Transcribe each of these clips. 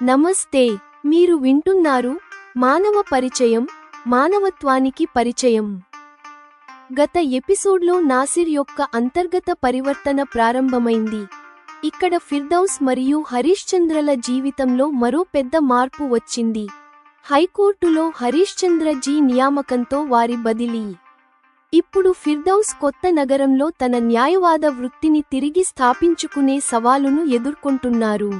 నమస్తే, మీరు వింటున్నారు మానవ పరిచయం, మానవత్వానికి పరిచయం. గత ఎపిసోడ్లో నాసిర్ యొక్క అంతర్గత పరివర్తన ప్రారంభమైంది. ఇక్కడ ఫిర్దౌస్ మరియు హరీశ్చంద్రల జీవితంలో మరో పెద్ద మార్పు వచ్చింది. హైకోర్టులో హరీశ్చంద్ర జీ నియామకంతో వారి బదిలీ. ఇప్పుడు ఫిర్దౌస్ కొత్త నగరంలో తన న్యాయవాద వృత్తిని తిరిగి స్థాపించుకునే సవాలును ఎదుర్కొంటున్నారు.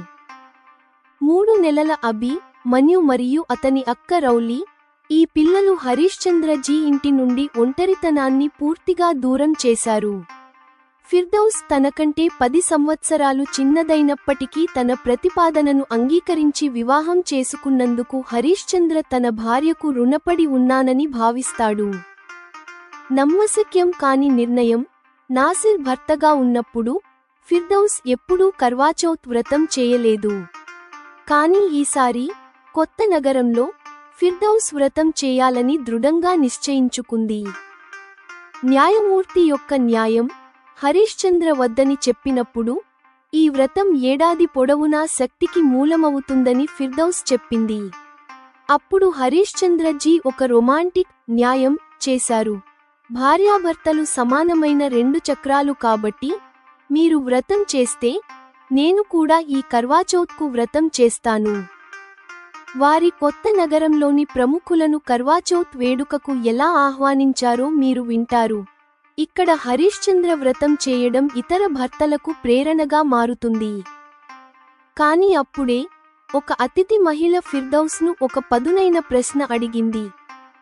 3 నెలల అభి, మన్యు మరియు అతని అక్క రౌలీ, ఈ పిల్లలు హరీశ్చంద్ర జీ ఇంటి నుండి ఒంటరితనాన్ని పూర్తిగా దూరం చేశారు. ఫిర్దౌస్ తనకంటే 10 సంవత్సరాలు చిన్నదైనప్పటికీ తన ప్రతిపాదనను అంగీకరించి వివాహం చేసుకున్నందుకు హరీశ్చంద్ర తన భార్యకు రుణపడి ఉన్నానని భావిస్తాడు. నమ్మశక్యం కాని నిర్ణయం. నాసిర్ భర్తగా ఉన్నప్పుడు ఫిర్దౌస్ ఎప్పుడూ కర్వాచౌత్ వ్రతం చేయలేదు. కానీ ఈసారి కొత్త నగరంలో ఫిర్దౌస్ వ్రతం చేయాలని దృఢంగా నిశ్చయించుకుంది. న్యాయమూర్తి యొక్క న్యాయం హరీశ్చంద్ర వద్దని చెప్పినప్పుడు ఈ వ్రతం ఏడాది పొడవునా శక్తికి మూలమవుతుందని ఫిర్దౌస్ చెప్పింది. అప్పుడు హరీశ్చంద్ర జీ ఒక రొమాంటిక్ న్యాయం చేశారు. భార్యాభర్తలు సమానమైన 2 చక్రాలు కాబట్టి మీరు వ్రతం చేస్తే నేను కూడా ఈ కర్వాచౌత్కు వ్రతం చేస్తాను. వారి కొత్త నగరంలోని ప్రముఖులను కర్వాచౌత్ వేడుకకు ఎలా ఆహ్వానించారో మీరు వింటారు. ఇక్కడ హరీశ్చంద్ర వ్రతం చేయడం ఇతర భర్తలకు ప్రేరణగా మారుతుంది. కాని అప్పుడే ఒక అతిథి మహిళ ఫిర్దౌస్ను ఒక పదునైన ప్రశ్న అడిగింది.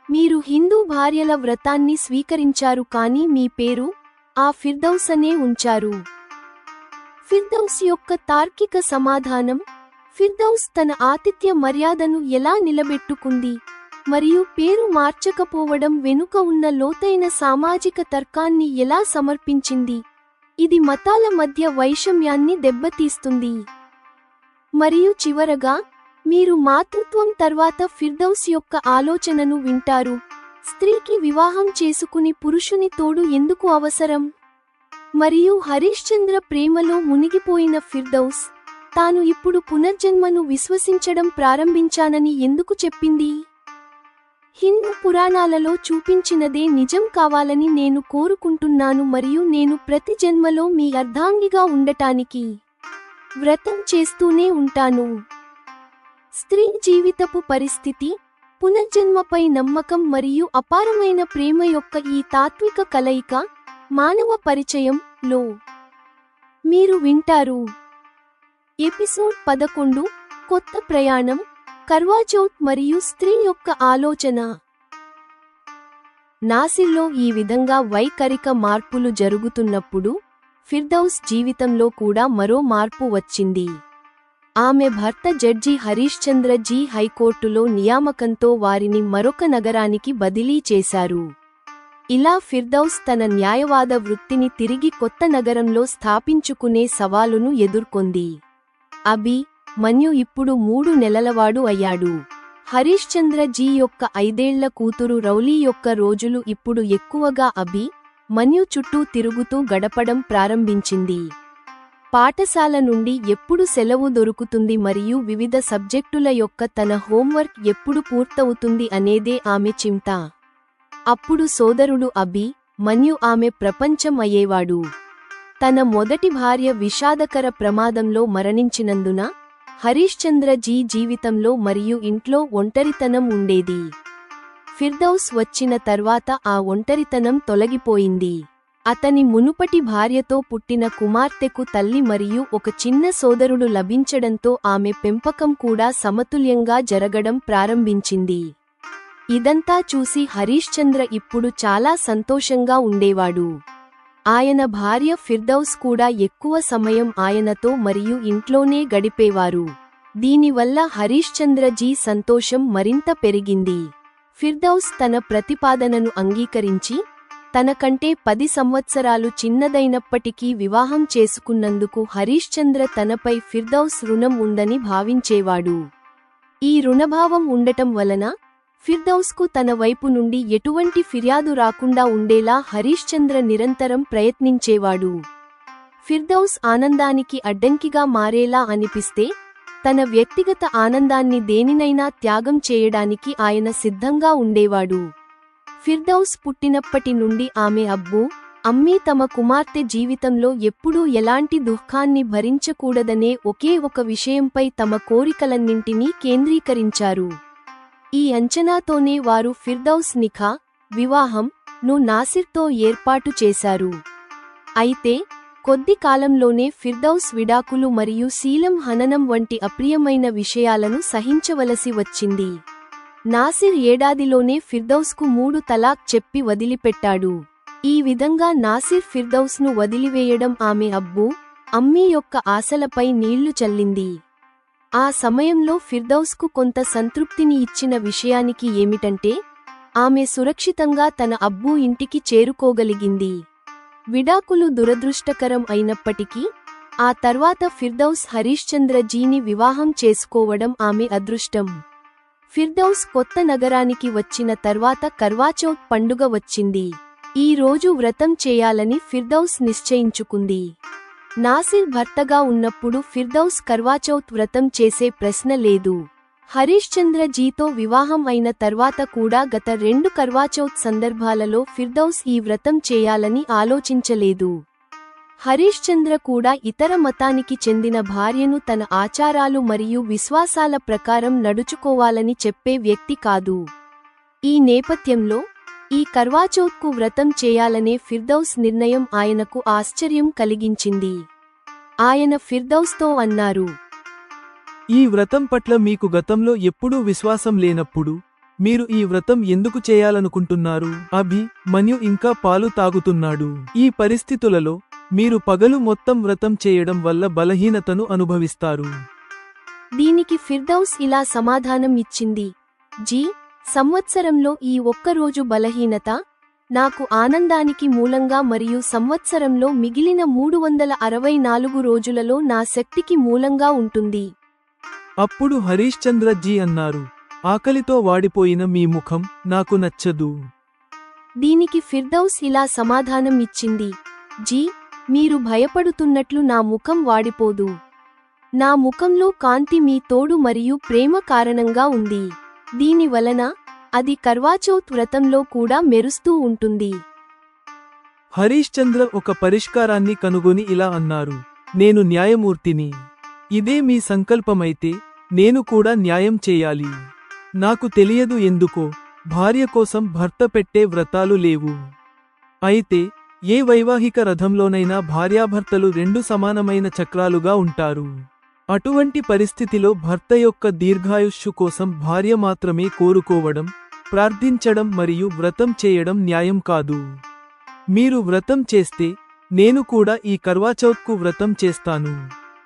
మీరు హిందూ భార్యల వ్రతాన్ని స్వీకరించారు కానీ మీ పేరు ఆ ఫిర్దౌస్ అనే ఉంచారు. ఫిర్దౌస్ యొక్క తార్కిక సమాధానం, ఫిర్దౌస్ తన ఆతిథ్య మర్యాదను ఎలా నిలబెట్టుకుంది మరియు పేరు మార్చకపోవడం వెనుక ఉన్న లోతైన సామాజిక తర్కాన్ని ఎలా సమర్పించింది. ఇది మతాల మధ్య వైషమ్యాన్ని దెబ్బతీస్తుంది. మరియు చివరగా, మీరు మాతృత్వం తర్వాత ఫిర్దౌస్ యొక్క ఆలోచనను వింటారు. స్త్రీకి వివాహం చేసుకుని పురుషుని తోడు ఎందుకు అవసరం? మరియు హరీశ్చంద్ర ప్రేమలో మునిగిపోయిన ఫిర్దౌస్ తాను ఇప్పుడు పునర్జన్మను విశ్వసించడం ప్రారంభించానని ఎందుకు చెప్పింది? హిందూ పురాణాలలో చూపించినదే నిజం కావాలని నేను కోరుకుంటున్నాను మరియు నేను ప్రతి జన్మలో మీ అర్ధాంగిగా ఉండటానికి వ్రతం చేస్తూనే ఉంటాను. స్త్రీ జీవితపు పరిస్థితి, పునర్జన్మపై నమ్మకం మరియు అపారమైన ప్రేమ యొక్క ఈ తాత్విక కలయిక మానవ పరిచయం లో మీరు వింటారు. ఎపిసోడ్ 11 కొత్త ప్రయాణం, కర్వాచౌత్ మరియు స్త్రీ యొక్క ఆలోచన. నాసిర్లో ఈ విధంగా వైఖరిక మార్పులు జరుగుతున్నప్పుడు ఫిర్దౌస్ జీవితంలో కూడా మరో మార్పు వచ్చింది. ఆమె భర్త జడ్జి హరీశ్చంద్ర జీ హైకోర్టులో నియామకంతో వారిని మరొక నగరానికి బదిలీ చేశారు. ఇలా ఫిర్దౌస్ తన న్యాయవాద వృత్తిని తిరిగి కొత్త నగరంలో స్థాపించుకునే సవాలును ఎదుర్కొంది. అభి, మన్యు ఇప్పుడు 3 నెలలవాడు అయ్యాడు. హరీశ్చంద్ర జీ యొక్క 5 ఏళ్ల కూతురు రౌలీ యొక్క రోజులు ఇప్పుడు ఎక్కువగా అభి, మన్యు చుట్టూ తిరుగుతూ గడపడం ప్రారంభించింది. పాఠశాల నుండి ఎప్పుడు సెలవు దొరుకుతుంది మరియు వివిధ సబ్జెక్టుల యొక్క తన హోంవర్క్ ఎప్పుడు పూర్తవుతుంది అనేదే ఆమె చింత. అప్పుడు సోదరుడు అభి, మన్యు ఆమె ప్రపంచం అయ్యేవాడు. తన మొదటి భార్య విషాదకర ప్రమాదంలో మరణించినందున హరీశ్చంద్ర జీ జీవితంలో మరియు ఇంట్లో ఒంటరితనం ఉండేది. ఫిర్దౌస్ వచ్చిన తర్వాత ఆ ఒంటరితనం తొలగిపోయింది. అతని మునుపటి భార్యతో పుట్టిన కుమార్తెకు తల్లి మరియు ఒక చిన్న సోదరుడు లభించడంతో ఆమె పెంపకం కూడా సమతుల్యంగా జరగడం ప్రారంభించింది. ఇదంతా చూసి హరీశ్చంద్ర ఇప్పుడు చాలా సంతోషంగా ఉండేవాడు. ఆయన భార్య ఫిర్దౌస్ కూడా ఎక్కువ సమయం ఆయనతో మరియు ఇంట్లోనే గడిపేవారు. దీనివల్ల హరీశ్చంద్ర జీ సంతోషం మరింత పెరిగింది. ఫిర్దౌస్ తన ప్రతిపాదనను అంగీకరించి తనకంటే 10 సంవత్సరాలు చిన్నదైనప్పటికీ వివాహం చేసుకున్నందుకు హరీశ్చంద్ర తనపై ఫిర్దౌస్ రుణం ఉందని భావించేవాడు. ఈ రుణభావం ఉండటం వలన ఫిర్దౌస్కు తన వైపు నుండి ఎటువంటి ఫిర్యాదు రాకుండా ఉండేలా హరీశ్చంద్ర నిరంతరం ప్రయత్నించేవాడు. ఫిర్దౌస్ ఆనందానికి అడ్డంకిగా మారేలా అనిపిస్తే తన వ్యక్తిగత ఆనందాన్ని దేనినైనా త్యాగం చేయడానికి ఆయన సిద్ధంగా ఉండేవాడు. ఫిర్దౌస్ పుట్టినప్పటి నుండి ఆమె అమ్మీ తమ కుమార్తె జీవితంలో ఎప్పుడూ ఎలాంటి దుఃఖాన్ని భరించకూడదనే ఒకే ఒక విషయంపై తమ కోరికలన్నింటినీ కేంద్రీకరించారు. ఈ అంచనాతోనే వారు ఫిర్దౌస్ నిఖా, వివాహం ను నాసిర్తో ఏర్పాటు చేశారు. అయితే కొద్ది కాలంలోనే ఫిర్దౌస్ విడాకులు మరియు శీలం హననం వంటి అప్రియమైన విషయాలను సహించవలసి వచ్చింది. నాసిర్ ఏడాదిలోనే ఫిర్దౌస్కు 3 తలాక్ చెప్పి వదిలిపెట్టాడు. ఈ విధంగా నాసిర్ ఫిర్దౌస్ను వదిలివేయడం ఆమె అమ్మీ యొక్క ఆశలపై నీళ్లు చల్లింది. ఆ సమయంలో ఫిర్దౌస్కు కొంత సంతృప్తిని ఇచ్చిన విషయానికి ఏమిటంటే ఆమె సురక్షితంగా తన ఇంటికి చేరుకోగలిగింది. విడాకులు దురదృష్టకరం అయినప్పటికీ ఆ తర్వాత ఫిర్దౌస్ హరీశ్చంద్ర జీని వివాహం చేసుకోవడం ఆమె అదృష్టం. ఫిర్దౌస్ కొత్త నగరానికి వచ్చిన తర్వాత కర్వాచౌత్ పండుగ వచ్చింది. ఈ రోజు వ్రతం చేయాలని ఫిర్దౌస్ నిశ్చయించుకుంది. నాసిర్ భర్తగా ఉన్నప్పుడు ఫిర్దౌస్ కర్వాచౌత్ వ్రతం చేసే ప్రశ్న లేదు. హరీశ్చంద్ర జీతో వివాహం అయిన తర్వాత కూడా గత 2 కర్వాచౌత్ సందర్భాలలో ఫిర్దౌస్ ఈ వ్రతం చేయాలని ఆలోచించలేదు. హరీశ్చంద్ర కూడా ఇతర మతానికి చెందిన భార్యను తన ఆచారాలు మరియు విశ్వాసాల ప్రకారం నడుచుకోవాలని చెప్పే వ్యక్తి కాదు. ఈ నేపథ్యంలో ఈ కర్వాచౌత్కు వ్రతం చేయాలనే ఫిర్దౌస్ నిర్ణయం ఆయనకు ఆశ్చర్యం కలిగించింది. ఆయన ఫిర్దౌస్తో అన్నారు, ఈ వ్రతం పట్ల మీకు గతంలో ఎప్పుడూ విశ్వాసం లేనప్పుడు మీరు ఈ వ్రతం ఎందుకు చేయాలనుకుంటున్నారు? మన్యు ఇంకా పాలు తాగుతున్నాడు. ఈ పరిస్థితులలో మీరు పగలు మొత్తం వ్రతం చేయడం వల్ల బలహీనతను అనుభవిస్తారు. దీనికి ఫిర్దౌస్ ఇలా సమాధానం ఇచ్చింది, సంవత్సరంలో ఈ ఒక్కరోజు బలహీనత నాకు ఆనందానికి మూలంగా మరియు సంవత్సరంలో మిగిలిన 364 రోజులలో నా శక్తికి మూలంగా ఉంటుంది. అప్పుడు హరీశ్చంద్ర జీ అన్నారు, ఆకలితో వాడిపోయిన మీ ముఖం నాకు నచ్చదు. దీనికి ఫిర్దౌస్ ఇలా సమాధానం ఇచ్చింది, మీరు భయపడుతున్నట్లు నా ముఖం వాడిపోదు. నా ముఖంలో కాంతి మీ తోడు మరియు ప్రేమ కారణంగా ఉంది. దీని వలన అది కర్వాచౌత్ వ్రతంలో కూడా మెరుస్తూ ఉంటుంది. హరీశ్చంద్ర ఒక పరిష్కారాన్ని కనుగొని ఇలా అన్నారు, నేను న్యాయమూర్తిని. ఇదే మీ సంకల్పమైతే నేను కూడా న్యాయం చేయాలి. నాకు తెలియదు ఎందుకో భార్య కోసం భర్త పెట్టే వ్రతాలు లేవు. అయితే ఏ వైవాహిక రథంలోనైనా భార్యాభర్తలు 2 సమానమైన చక్రాలుగా ఉంటారు. అటువంటి పరిస్థితిలో భర్త యొక్క దీర్ఘాయుష్షు కోసం భార్య మాత్రమే కోరుకోవడం, ప్రార్థించడం మరియు వ్రతం చేయడం న్యాయం కాదు. మీరు వ్రతం చేస్తే నేను కూడా ఈ కర్వాచౌత్కు వ్రతం చేస్తాను.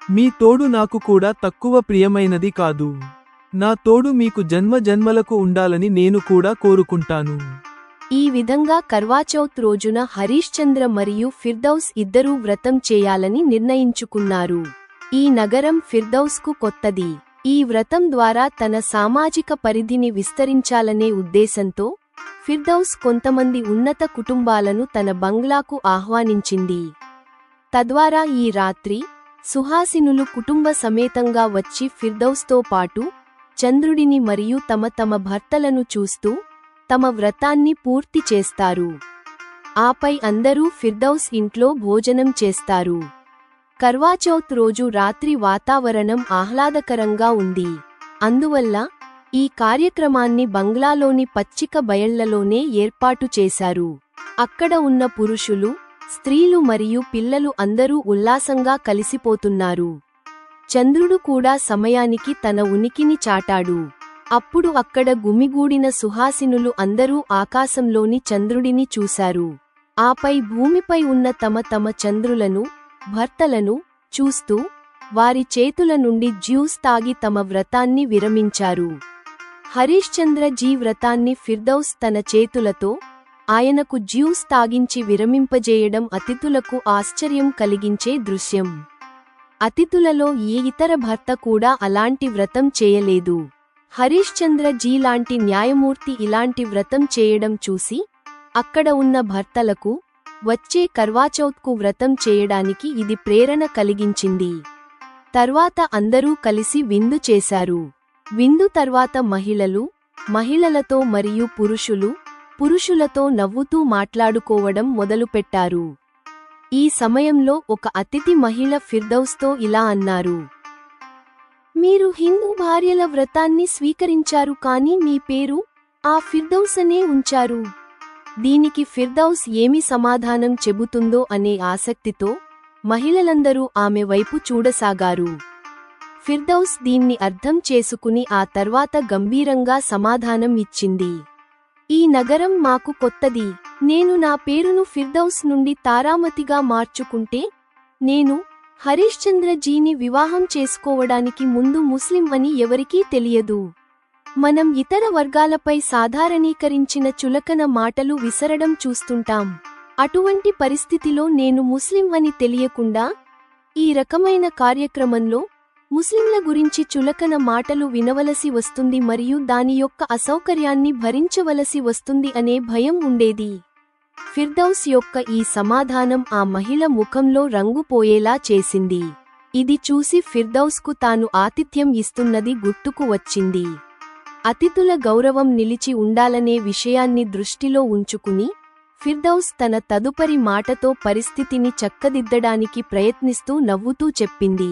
మీ తోడు నాకు కూడా తక్కువ ప్రియమైనది కాదు. నా తోడు మీకు జన్మజన్మలకు ఉండాలని నేను కూడా కోరుకుంటాను. ఈ విధంగా కర్వాచౌత్ రోజున హరీశ్చంద్ర మరియు ఫిర్దౌస్ ఇద్దరూ వ్రతం చేయాలని నిర్ణయించుకున్నారు. ఈ నగరం ఫిర్దౌస్కు కొత్తది. ఈ వ్రతం ద్వారా తన సామాజిక పరిధిని విస్తరించాలనే ఉద్దేశంతో ఫిర్దౌస్ కొంతమంది ఉన్నత కుటుంబాలను తన బంగ్లాకు ఆహ్వానించింది. తద్వారా ఈ రాత్రి సుహాసినులు కుటుంబ సమేతంగా వచ్చి ఫిర్దౌస్తో పాటు చంద్రుడిని మరియు తమ భర్తలను చూస్తూ తమ వ్రతాన్ని పూర్తి చేస్తారు. ఆపై అందరూ ఫిర్దౌస్ ఇంట్లో భోజనం చేస్తారు. కర్వాచౌత్ రోజు రాత్రి వాతావరణం ఆహ్లాదకరంగా ఉంది. అందువల్ల ఈ కార్యక్రమాన్ని బంగ్లాలోని పచ్చిక బయళ్లలోనే ఏర్పాటు చేశారు. అక్కడ ఉన్న పురుషులు, స్త్రీలు మరియు పిల్లలు అందరూ ఉల్లాసంగా కలిసిపోతున్నారు. చంద్రుడు కూడా సమయానికి తన ఉనికిని చాటాడు. అప్పుడు అక్కడ గుమిగూడిన సుహాసినులు అందరూ ఆకాశంలోని చంద్రుడిని చూశారు. ఆపై భూమిపై ఉన్న తమ చంద్రులను, భర్తలను చూస్తూ వారి చేతుల నుండి జ్యూస్ తాగి తమ వ్రతాన్ని విరమించారు. హరీశ్చంద్ర జీ వ్రతాన్ని ఫిర్దౌస్ తన చేతులతో ఆయనకు జ్యూస్ తాగించి విరమింపజేయడం అతిథులకు ఆశ్చర్యం కలిగించే దృశ్యం. అతిథులలో ఏ ఇతర భర్త కూడా అలాంటి వ్రతం చేయలేదు. హరీశ్చంద్ర జీ లాంటి న్యాయమూర్తి ఇలాంటి వ్రతం చేయడం చూసి అక్కడ ఉన్న భర్తలకు వచ్చే కర్వాచౌత్కు వ్రతం చేయడానికి ఇది ప్రేరణ కలిగించింది. తర్వాత అందరూ కలిసి విందు చేశారు. విందు తర్వాత మహిళలతో మరియు పురుషులతో నవ్వుతూ మాట్లాడుకోవడం మొదలుపెట్టారు. ఈ సమయంలో ఒక అతిథి మహిళ ఫిర్దౌస్తో ఇలా అన్నారు. మీరు హిందూ భార్యల వ్రతాన్ని స్వీకరించారు కానీ మీ పేరు ఆ ఫిర్దౌస్ అనే ఉంచారు. దీనికి ఫిర్దౌస్ ఏమి సమాధానం చెబుతుందో అనే ఆసక్తితో మహిళలందరూ ఆమె వైపు చూడసాగారు. ఫిర్దౌస్ దీన్ని అర్థం చేసుకుని ఆ తర్వాత గంభీరంగా సమాధానం ఇచ్చింది. ఈ నగరం మాకు కొత్తది. నేను నా పేరును ఫిర్దౌస్ నుండి తారామతిగా మార్చుకుంటే నేను హరీశ్చంద్ర జీని వివాహం చేసుకోవడానికి ముందు ముస్లిం అని ఎవరికీ తెలియదు. మనం ఇతర వర్గాలపై సాధారణీకరించిన చులకన మాటలు విసరడం చూస్తుంటాం. అటువంటి పరిస్థితిలో నేను ముస్లిం అని తెలియకుండా ఈ రకమైన కార్యక్రమంలో ముస్లింల గురించి చులకన మాటలు వినవలసి వస్తుంది మరియు దాని యొక్క అసౌకర్యాన్ని భరించవలసి వస్తుంది అనే భయం ఉండేది. ఫిర్దౌస్ యొక్క ఈ సమాధానం ఆ మహిళ ముఖంలో రంగు పోయేలా చేసింది. ఇది చూసి ఫిర్దౌస్కు తాను ఆతిథ్యం ఇస్తున్నది గుర్తుకు వచ్చింది. అతిథుల గౌరవం నిలిచి ఉండాలనే విషయాన్ని దృష్టిలో ఉంచుకుని ఫిర్దౌస్ తన తదుపరి మాటతో పరిస్థితిని చక్కదిద్దడానికి ప్రయత్నిస్తూ నవ్వుతూ చెప్పింది.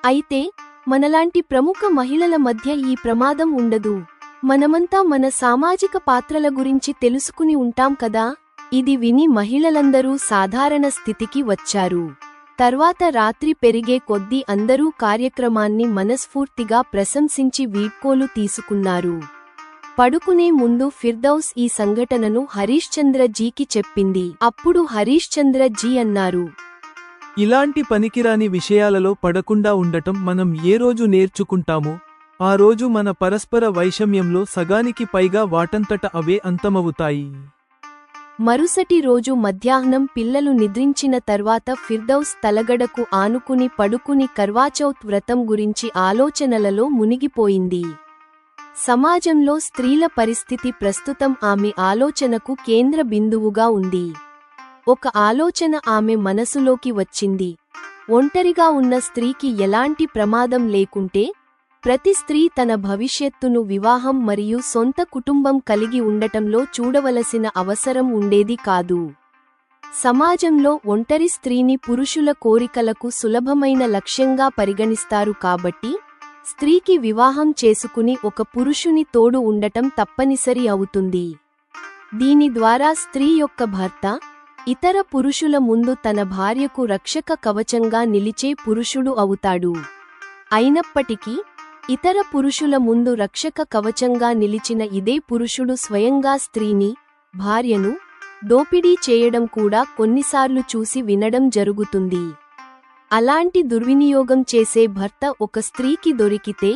అయితే మనలాంటి ప్రముఖ మహిళల మధ్య ఈ ప్రమాదం ఉండదు. మనమంతా మన సామాజిక పాత్రల గురించి తెలుసుకుని ఉంటాం కదా. ఇది విని మహిళలందరూ సాధారణ స్థితికి వచ్చారు. తర్వాత రాత్రి పెరిగే కొద్దీ అందరూ కార్యక్రమాన్ని మనస్ఫూర్తిగా ప్రశంసించి వీడ్కోలు తీసుకున్నారు. పడుకునే ముందు ఫిర్దౌస్ ఈ సంఘటనను హరీశ్చంద్ర జీకి చెప్పింది. అప్పుడు హరీశ్చంద్ర జీ అన్నారు. ఇలాంటి పనికిరాని విషయాలలో పడకుండా ఉండటం మనం ఏ రోజు నేర్చుకుంటామో ఆ రోజు మన పరస్పర వైషమ్యంలో సగానికి పైగా వాటంతట అవే అంతమవుతాయి. మరుసటి రోజు మధ్యాహ్నం పిల్లలు నిద్రించిన తర్వాత ఫిర్దౌస్ తలగడకు ఆనుకుని పడుకుని కర్వాచౌత్ వ్రతం గురించి ఆలోచనలలో మునిగిపోయింది. సమాజంలో స్త్రీల పరిస్థితి ప్రస్తుతం ఆమె ఆలోచనకు కేంద్ర బిందువుగా ఉంది. ఒక ఆలోచన ఆమె మనసులోకి వచ్చింది. ఒంటరిగా ఉన్న స్త్రీకి ఎలాంటి ప్రమాదం లేకుంటే ప్రతి స్త్రీ తన భవిష్యత్తును వివాహం మరియు సొంత కుటుంబం కలిగి ఉండటంలో చూడవలసిన అవసరం ఉండేది కాదు. సమాజంలో ఒంటరి స్త్రీని పురుషుల కోరికలకు సులభమైన లక్ష్యంగా పరిగణిస్తారు కాబట్టి స్త్రీకి వివాహం చేసుకుని ఒక పురుషుని తోడు ఉండటం తప్పనిసరి అవుతుంది. దీని ద్వారా స్త్రీ యొక్క భర్త ఇతర పురుషుల ముందు తన భార్యకు రక్షక కవచంగా నిలిచే పురుషుడు అవుతాడు. అయినప్పటికీ ఇతర పురుషుల ముందు రక్షక కవచంగా నిలిచిన ఇదే పురుషుడు స్వయంగా స్త్రీని, భార్యను దోపిడీ చేయడం కూడా కొన్నిసార్లు చూసి వినడం జరుగుతుంది. అలాంటి దుర్వినియోగం చేసే భర్త ఒక స్త్రీకి దొరికితే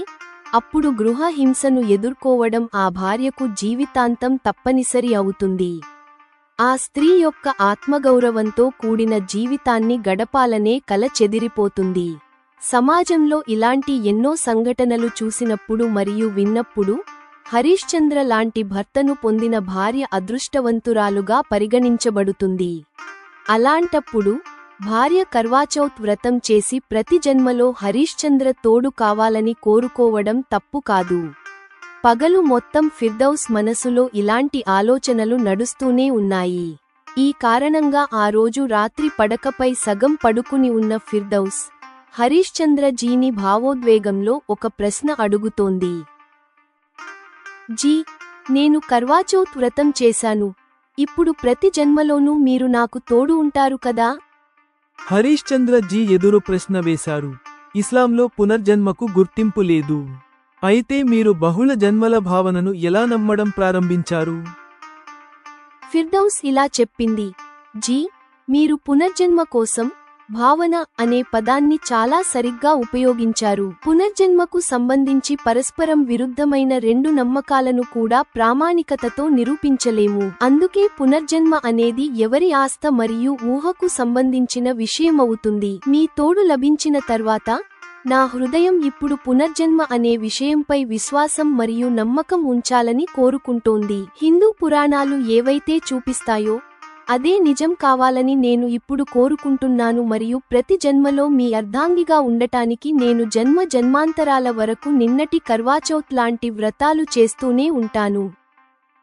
అప్పుడు గృహ హింసను ఎదుర్కోవడం ఆ భార్యకు జీవితాంతం తప్పనిసరి అవుతుంది. ఆ స్త్రీ యొక్క ఆత్మగౌరవంతో కూడిన జీవితాన్ని గడపాలనే కల చెదిరిపోతుంది. సమాజంలో ఇలాంటి ఎన్నో సంఘటనలు చూసినప్పుడు మరియు విన్నప్పుడు హరీశ్చంద్ర లాంటి భర్తను పొందిన భార్య అదృష్టవంతురాలుగా పరిగణించబడుతుంది. అలాంటప్పుడు భార్య కర్వాచౌత్ వ్రతం చేసి ప్రతి జన్మలో హరీశ్చంద్ర తోడు కావాలని కోరుకోవడం తప్పు కాదు. పగలు మొత్తం ఫిర్దౌస్ మనసులో ఇలాంటి ఆలోచనలు నడుస్తూనే ఉన్నాయి. ఈ కారణంగా ఆ రోజు రాత్రి పడకపై సగం పడుకుని ఉన్న ఫిర్దౌస్ హరీశ్చంద్ర జీని భావోద్వేగంలో ఒక ప్రశ్న అడుగుతోంది. జీ, నేను కర్వాచౌత్ వ్రతం చేశాను. ఇప్పుడు ప్రతి జన్మలోనూ మీరు నాకు తోడు ఉంటారు కదా? హరీశ్చంద్ర జీ ఎదురు ప్రశ్న వేశారు. ఇస్లాంలో పునర్జన్మకు గుర్తింపు లేదు. అయితే మీరు బహుళ జన్మల భావనను ఎలా నమ్మడం ప్రారంభించారు? ఫిర్దౌస్ ఇలా చెప్పింది. జీ, మీరు పునర్జన్మ కోసం భావన అనే పదాన్ని చాలా సరిగ్గా ఉపయోగించారు. పునర్జన్మకు సంబంధించి పరస్పరం విరుద్ధమైన రెండు నమ్మకాలను కూడా ప్రామాణికతతో నిరూపించలేము. అందుకే పునర్జన్మ అనేది ఎవరి ఆస్థ మరియు ఊహకు సంబంధించిన విషయమవుతుంది. మీ తోడు లభించిన తర్వాత నా హృదయం ఇప్పుడు పునర్జన్మ అనే విషయంపై విశ్వాసం మరియు నమ్మకం ఉంచాలని కోరుకుంటోంది. హిందూ పురాణాలు ఏవైతే చూపిస్తాయో అదే నిజం కావాలని నేను ఇప్పుడు కోరుకుంటున్నాను మరియు ప్రతి జన్మలో మీ అర్ధాంగిగా ఉండటానికి నేను జన్మ జన్మాంతరాల వరకు నిన్నటి కర్వాచౌత్ లాంటి వ్రతాలు చేస్తూనే ఉంటాను.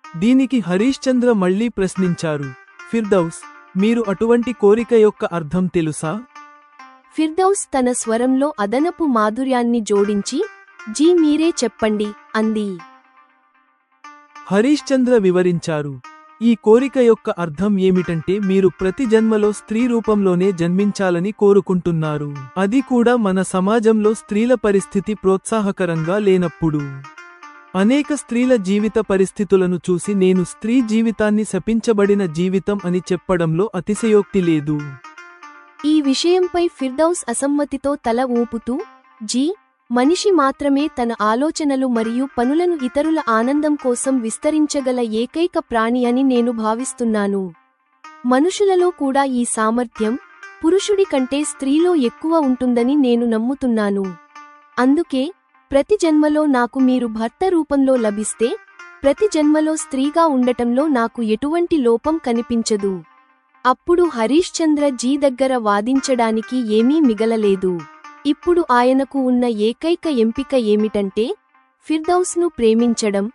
దీనికి హరీశ్చంద్ర మళ్ళీ ప్రశ్నించారు, ఫిర్దౌస్, మీరు అటువంటి కోరిక యొక్క అర్థం తెలుసా? ఫిర్దౌస్ తన స్వరంలో అదనపు మాధుర్యాన్ని జోడించి, జీ మీరే చెప్పండి, అంది. హరీశ్చంద్ర వివరించారు, ఈ కోరిక యొక్క అర్థం ఏమిటంటే మీరు ప్రతి జన్మలో స్త్రీ రూపంలోనే జన్మించాలని కోరుకుంటున్నారు. అది కూడా మన సమాజంలో స్త్రీల పరిస్థితి ప్రోత్సాహకరంగా లేనప్పుడు. అనేక స్త్రీల జీవిత పరిస్థితులను చూసి నేను స్త్రీ జీవితాన్ని శపించబడిన జీవితం అని చెప్పడంలో అతిశయోక్తి లేదు. ఈ విషయంపై ఫిర్దౌస్ అసమ్మతితో తల ఊపుతూ, జీ, మనిషి మాత్రమే తన ఆలోచనలు మరియు పనులను ఇతరుల ఆనందం కోసం విస్తరించగల ఏకైక ప్రాణి అని నేను భావిస్తున్నాను. మనుషులలో కూడా ఈ సామర్థ్యం పురుషుడి కంటే స్త్రీలో ఎక్కువ ఉంటుందని నేను నమ్ముతున్నాను. అందుకే ప్రతి జన్మలో నాకు మీరు భర్త రూపంలో లభిస్తే ప్రతి జన్మలో స్త్రీగా ఉండటంలో నాకు ఎటువంటి లోపం కనిపించదు. అప్పుడు హరీశ్చంద్ర జీ దగ్గర వాదించడానికి ఏమీ మిగలలేదు. ఇప్పుడు ఆయనకు ఉన్న ఏకైక ఎంపిక ఏమిటంటే ఫిర్దౌస్ను ప్రేమించడం,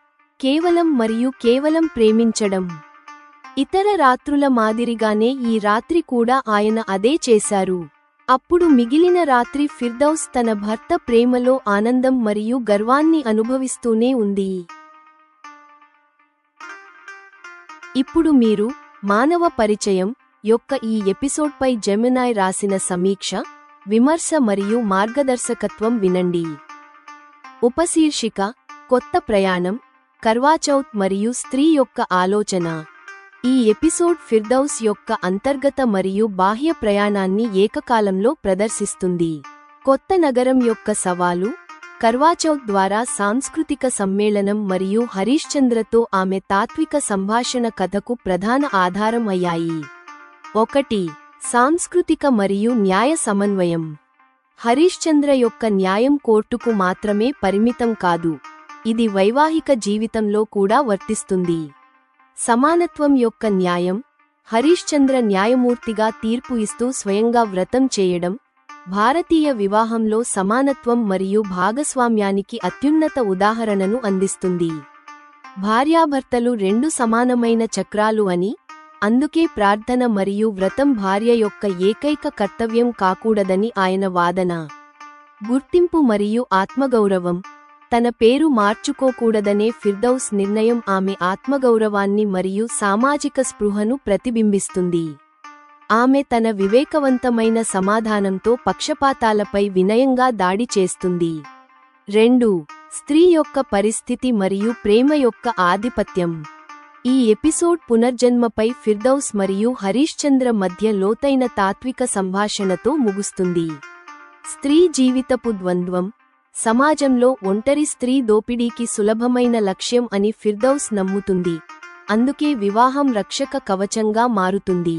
కేవలం మరియు కేవలం ప్రేమించడం. ఇతర రాత్రుల మాదిరిగానే ఈ రాత్రి కూడా ఆయన అదే చేశారు. అప్పుడు మిగిలిన రాత్రి ఫిర్దౌస్ తన భర్త ప్రేమలో ఆనందం మరియు గర్వాన్ని అనుభవిస్తూనే ఉంది. ఇప్పుడు మీరు మానవ పరిచయం యొక్క ఈ ఎపిసోడ్పై జెమినాయ్ రాసిన సమీక్ష, విమర్శ మరియు మార్గదర్శకత్వం వినండి. ఉపశీర్షిక: కొత్త ప్రయాణం, కర్వాచౌత్ మరియు స్త్రీ యొక్క ఆలోచన. ఈ ఎపిసోడ్ ఫిర్దౌస్ యొక్క అంతర్గత మరియు బాహ్య ప్రయాణాన్ని ఏకకాలంలో ప్రదర్శిస్తుంది. కొత్త నగరం యొక్క సవాలు, కర్వాచౌత్ ద్వారా సాంస్కృతిక సమ్మేళనం మరియు హరీశ్చంద్రతో ఆమె తాత్విక సంభాషణ కథకు ప్రధాన ఆధారం అయ్యాయి. 1. సాంస్కృతిక మరియు న్యాయ సమన్వయం. హరీశ్చంద్ర యొక్క న్యాయం కోర్టుకు మాత్రమే పరిమితం కాదు, ఇది వైవాహిక జీవితంలో కూడా వర్తిస్తుంది. సమానత్వం యొక్క న్యాయం. హరీశ్చంద్ర న్యాయమూర్తిగా తీర్పు ఇస్తూ స్వయంగా వ్రతం చేయడం, భారతీయ వివాహంలో సమానత్వం మరియు భాగస్వామ్యానికి అత్యున్నత ఉదాహరణను అందిస్తుంది. భార్యాభర్తలు రెండు సమానమైన చక్రాలు అని, అందుకే ప్రార్థన మరియు వ్రతం భార్య యొక్క ఏకైక కర్తవ్యం కాకూడదని ఆయన వాదన. గుర్తింపు మరియు ఆత్మగౌరవం. తన పేరు మార్చుకోకూడదనే ఫిర్దౌస్ నిర్ణయం ఆమె ఆత్మగౌరవాన్ని మరియు సామాజిక స్పృహను ప్రతిబింబిస్తుంది. ఆమె తన వివేకవంతమైన సమాధానంతో పక్షపాతాలపై వినయంగా దాడి చేస్తుంది. 2. స్త్రీ యొక్క పరిస్థితి మరియు ప్రేమ యొక్క ఆధిపత్యం. ఈ ఎపిసోడ్ పునర్జన్మపై ఫిర్దౌస్ మరియు హరీశ్చంద్ర మధ్య లోతైన తాత్విక సంభాషణతో ముగుస్తుంది. స్త్రీ జీవితపు ద్వంద్వం. సమాజంలో ఒంటరి స్త్రీ దోపిడీకి సులభమైన లక్ష్యం అని ఫిర్దౌస్ నమ్ముతుంది, అందుకే వివాహం రక్షక కవచంగా మారుతుంది.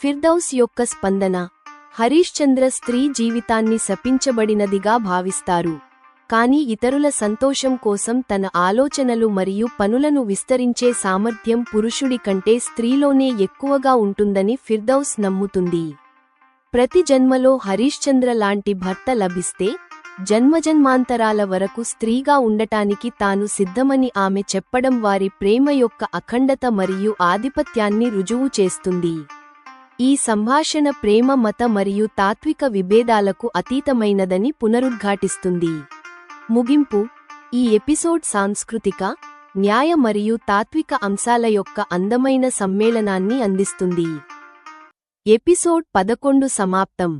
ఫిర్దౌస్ యొక్క స్పందన. హరీశ్చంద్ర స్త్రీ జీవితాన్ని శపించబడినదిగా భావిస్తారు, కానీ ఇతరుల సంతోషం కోసం తన ఆలోచనలు మరియు పనులను విస్తరించే సామర్థ్యం పురుషుడి కంటే స్త్రీలోనే ఎక్కువగా ఉంటుందని ఫిర్దౌస్ నమ్ముతుంది. ప్రతి జన్మలో హరీశ్చంద్ర లాంటి భర్త లభిస్తే జన్మజన్మాంతరాల వరకు స్త్రీగా ఉండటానికి తాను సిద్ధమని ఆమె చెప్పడం వారి ప్రేమ యొక్క అఖండత మరియు ఆధిపత్యాన్ని రుజువు చేస్తుంది. ఈ సంభాషణ ప్రేమ, మత మరియు తాత్విక విభేదాలకు అతీతమైనదని పునరుద్ఘాటిస్తుంది. ముగింపు. ఈ ఎపిసోడ్ సాంస్కృతిక, న్యాయ మరియు తాత్విక అంశాల యొక్క అందమైన సమ్మేళనాన్ని అందిస్తుంది. ఎపిసోడ్ 11 సమాప్తం.